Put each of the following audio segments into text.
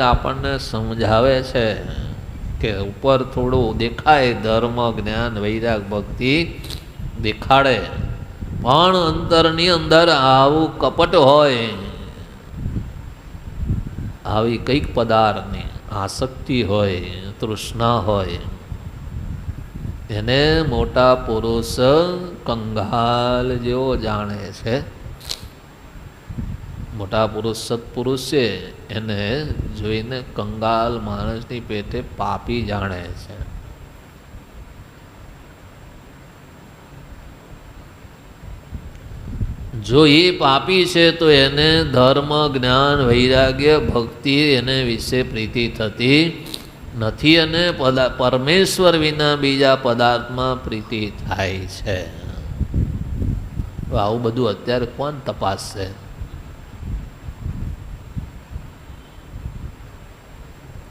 આપણને સમજાવે છે કે ઉપર થોડું દેખાય ધર્મ જ્ઞાન વૈરાગ ભક્તિ દેખાડે, પણ અંતરની અંદર આવું કપટ હોય, આવી કંઈક પદાર્થની આસક્તિ હોય, તૃષ્ણા હોય, એને મોટા પુરુષ કંગાલ જેવો જાણે છે. મોટા પુરુષ સત્પુરુષ છે એને જોઈને કંગાલ માણસની પેટે પાપી જાણે છે. જો એ પાપી છે તો એને ધર્મ જ્ઞાન વૈરાગ્ય ભક્તિ એને વિશે પ્રીતિ થતી નથી, અને પરમેશ્વર વિના બીજા પદાર્થમાં પ્રીતિ થાય છે. આવું બધું અત્યારે કોણ તપાસશે?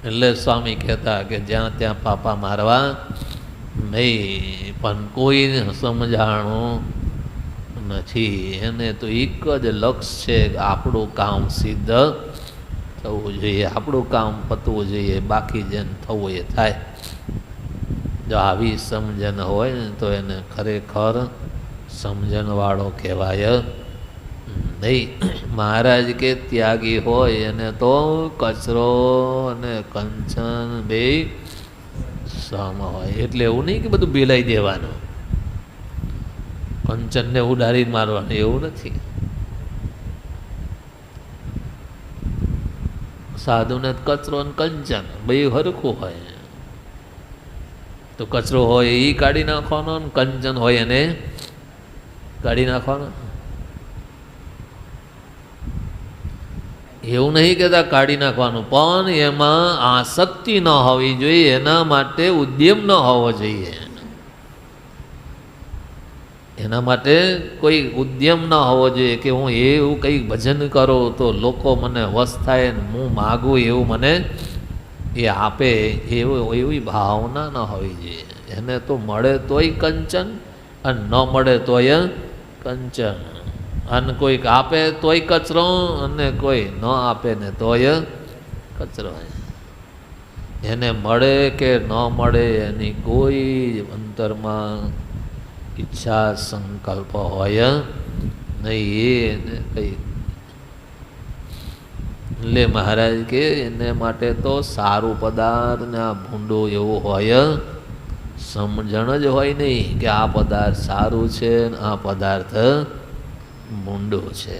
એટલે સ્વામી કહેતા કે જ્યાં ત્યાં પાપા મારવા નહીં, પણ કોઈને સમજાણું નથી. એને તો એક જ લક્ષ્ય છે, આપણું કામ સિદ્ધ થવું જોઈએ, આપણું કામ પતવું જોઈએ, બાકી જેને થવું એ થાય. જો આવી સમજણ હોય ને તો એને ખરેખર સમજણવાળો કહેવાય નહીં. મહારાજ કે ત્યાગી હોય એને તો કચરો અને કંચન બે સમ હોય. એટલે એવું નહીં કે બધું બિલાઈ દેવાનું, કંચનને ઉડાડી મારવાનું, એવું નથી. સાધુને કચરો અને કંચન બે હરખું હોય. તો કચરો હોય એ કાઢી નાખવાનો, અને કંચન હોય એને કાઢી નાખવાનો. એવું નહીં કહેતા કાઢી નાખવાનું, પણ એમાં આસક્તિ ન હોવી જોઈએ, એના માટે ઉદ્યમ ન હોવો જોઈએ. એના માટે કોઈ ઉદ્યમ ન હોવો જોઈએ કે હું એવું કંઈક ભજન કરું તો લોકો મને વશ થાય ને હું માગું એવું મને એ આપે, એવી ભાવના ન હોવી જોઈએ. એને તો મળે તોય કંચન અને ન મળે તોય કંચન, અને કોઈક આપે તોય કચરો અને કોઈ ન આપે ને તોય કચરો. એને મળે કે ન મળે એની કોઈ અંતરમાં ઈચ્છા સંકલ્પ હોય નહીં. એને કંઈ એટલે મહારાજ કે એને માટે તો સારું પદાર્થ ને આ ભૂંડું એવું હોય, સમજણ જ હોય નહીં કે આ પદાર્થ સારું છે ને આ પદાર્થ ભૂંડું છે,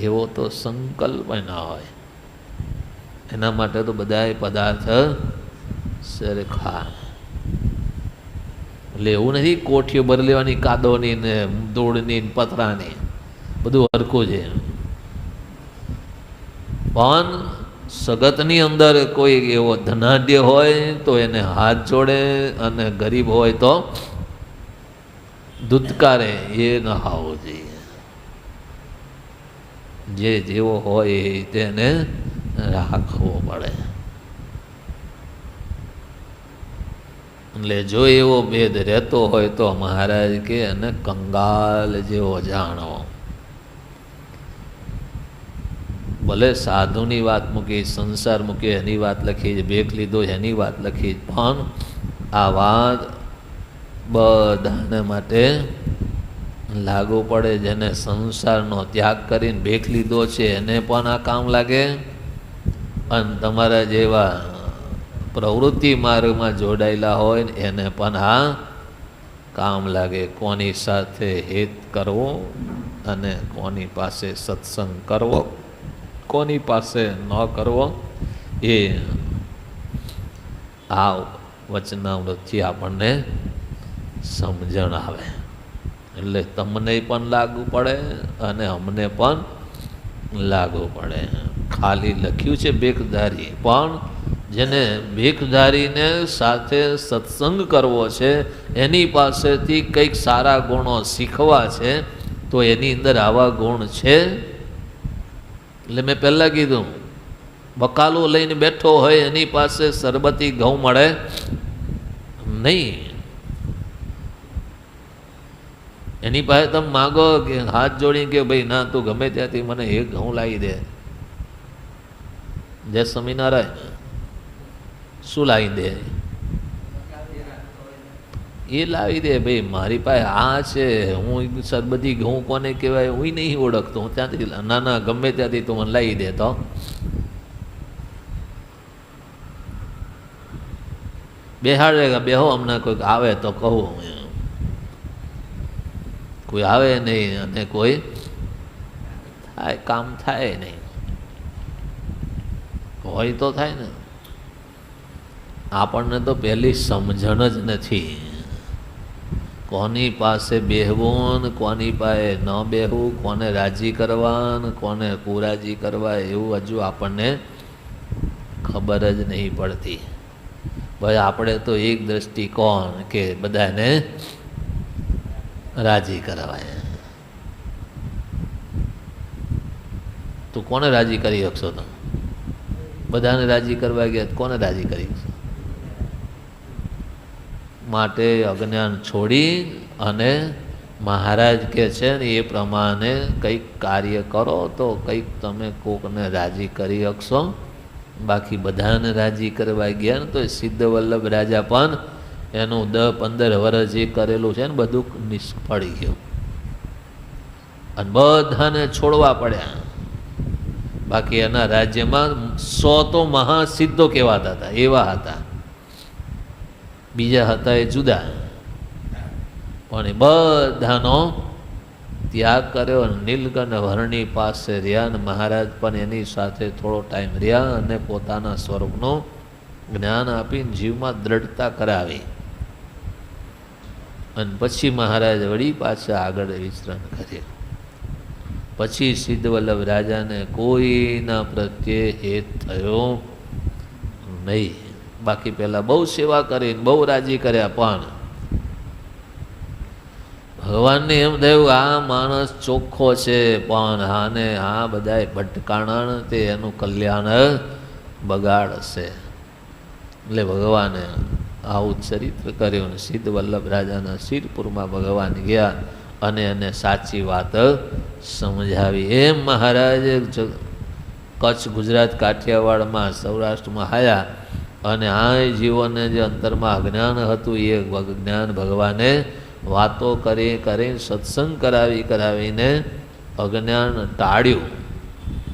એવો તો સંકલ્પ ના હોય. એના માટે તો બધા પદાર્થ સરખા. એટલે એવું નથી કોઠીઓ ભરી લેવાની કાદવની ને ધૂળની ને પતરાની, બધું હરખું છે. પણ સગતની અંદર કોઈ એવો ધનાઢ્ય હોય તો એને હાથ જોડે, અને ગરીબ હોય તો ધૂતકારે, એ ન હોવું જોઈએ. જે જેવો હોય તેને રાખવો પડે. એટલે જો એવો ભેદ રહેતો હોય તો મહારાજ કે એને કંગાલ જેવો જાણો. ભલે સાધુની વાત મૂકી, સંસાર મૂકી એની વાત લખી, ભેખ લીધો એની વાત લખી, પણ આ વાત બધાને માટે લાગુ પડે. જેને સંસારનો ત્યાગ કરીને ભેખ લીધો છે એને પણ આ કામ લાગે, અને તમારા જેવા પ્રવૃત્તિ માર્ગમાં જોડાયેલા હોય ને એને પણ આ કામ લાગે. કોની સાથે હિત કરવો અને કોની પાસે સત્સંગ કરવો, કોની પાસે ન કરવો, એ આ વચનામૃતથી આપણને સમજણ આવે. એટલે તમને પણ લાગુ પડે અને અમને પણ લાગુ પડે. ખાલી લખ્યું છે ભેખધારી, પણ જેને ભેખધારીને સાથે સત્સંગ કરવો છે, એની પાસેથી કંઈક સારા ગુણો શીખવા છે, તો એની અંદર આવા ગુણ છે. એટલે મેં પહેલાં કીધું, બકાલું લઈને બેઠો હોય એની પાસે સરબતી ઘઉં મળે નહીં. એની પાસે તમે માગો કે હાથ જોડીને કે ભાઈ ના તું ગમે ત્યાંથી મને એક ઘઉં લાવી દે, જય સ્વામિનારાયણ. શું લાવી દે? એ લાવી દે ભાઈ. મારી પાસે આ છે, હું સર બધી હું કોને કહેવાય હું નહીં ઓળખતો. હું ત્યાંથી નાના ગમે ત્યાંથી તું મને લાવી દે તો બેહાડે. બેહો, હમણાં કોઈક આવે તો કહું. કોઈ આવે નહીં અને કોઈ થાય કામ થાય નહીં. હોય તો થાય ને. આપણને તો પહેલી સમજણ જ નથી કોની પાસે બેહવું ને કોની પાસે ન બેહવું, કોને રાજી કરવા ને કોને કુરાજી કરવા, એવું હજુ આપણને ખબર જ નહીં પડતી. ભાઈ આપણે તો એક દ્રષ્ટિકોણ કે બધાને રાજી કરવાય. તું કોને રાજી કરી શકશો? તમે બધાને રાજી કરવા ગયા કોને રાજી કરી શકશો? માટે અજ્ઞાન છોડી અને મહારાજ કે છે ને એ પ્રમાણે કંઈક કાર્ય કરો તો કંઈક તમે કોકને રાજી કરી શકશો. બાકી બધાને રાજી કરવા ગયા ને તો સિદ્ધ વલ્લભ રાજા પણ એનું 10-15 વર્ષ જે કરેલું છે ને બધું નિષ્ફળ ગયું અને બધાને છોડવા પડ્યા. બાકી એના રાજ્યમાં 100 તો મહાસિદ્ધો કહેવાતા હતા, એવા હતા. બીજા હતા એ જુદા, પણ એ બધાનો ત્યાગ કર્યો. નીલકંઠ વર્ણી પાસે રહ્યા અને મહારાજ પણ એની સાથે થોડો ટાઈમ રહ્યા અને પોતાના સ્વરૂપનું જ્ઞાન આપીને જીવમાં દ્રઢતા કરાવી અને પછી મહારાજ વળી પાછા આગળ વિચરણ કર્યું. પછી સિદ્ધ વલ્લભ રાજાને કોઈના પ્રત્યે હેત થયો નહીં. બાકી પહેલાં બહુ સેવા કરીને બહુ રાજી કર્યા, પણ ભગવાનને એમ થયું આ માણસ ચોખ્ખો છે, પણ આને આ બધાય ભટકાણા તે એનું કલ્યાણ બગાડશે. એટલે ભગવાને આવું ચરિત્ર કર્યું. સિદ્ધ વલ્લભ રાજાના શિરપુરમાં ભગવાન ગયા અને એને સાચી વાત સમજાવી. એમ મહારાજ કચ્છ, ગુજરાત, કાઠિયાવાડમાં, સૌરાષ્ટ્રમાં આવ્યા અને આ જીવોને જે અંતરમાં અજ્ઞાન હતું એ જ્ઞાન ભગવાને વાતો કરી સત્સંગ કરાવીને અજ્ઞાન ટાળ્યું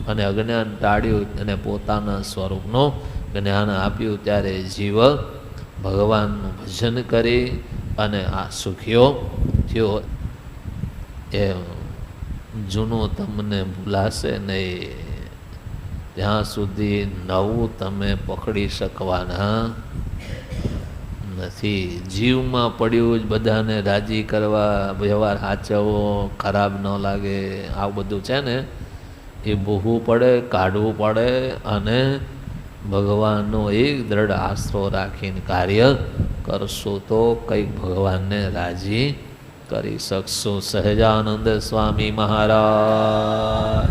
અને અજ્ઞાન ટાળ્યું અને પોતાના સ્વરૂપનું જ્ઞાન આપ્યું. ત્યારે જીવ ભગવાનનું ભજન કરી અને આ સુખ્યો થયો. એ જૂનું તમને ભૂલાશે નહીં ત્યાં સુધી નવું તમે પકડી શકવાના નથી. જીવમાં પડ્યું જ બધાને રાજી કરવા, વ્યવહાર સાચવવો, ખરાબ ન લાગે, આવું બધું છે ને એ ભૂહવું પડે, કાઢવું પડે અને ભગવાનનો એક દ્રઢ આશરો રાખીને કાર્ય કરશો તો કંઈક ભગવાનને રાજી કરી શકશો. સહજાનંદ સ્વામી મહારાજ.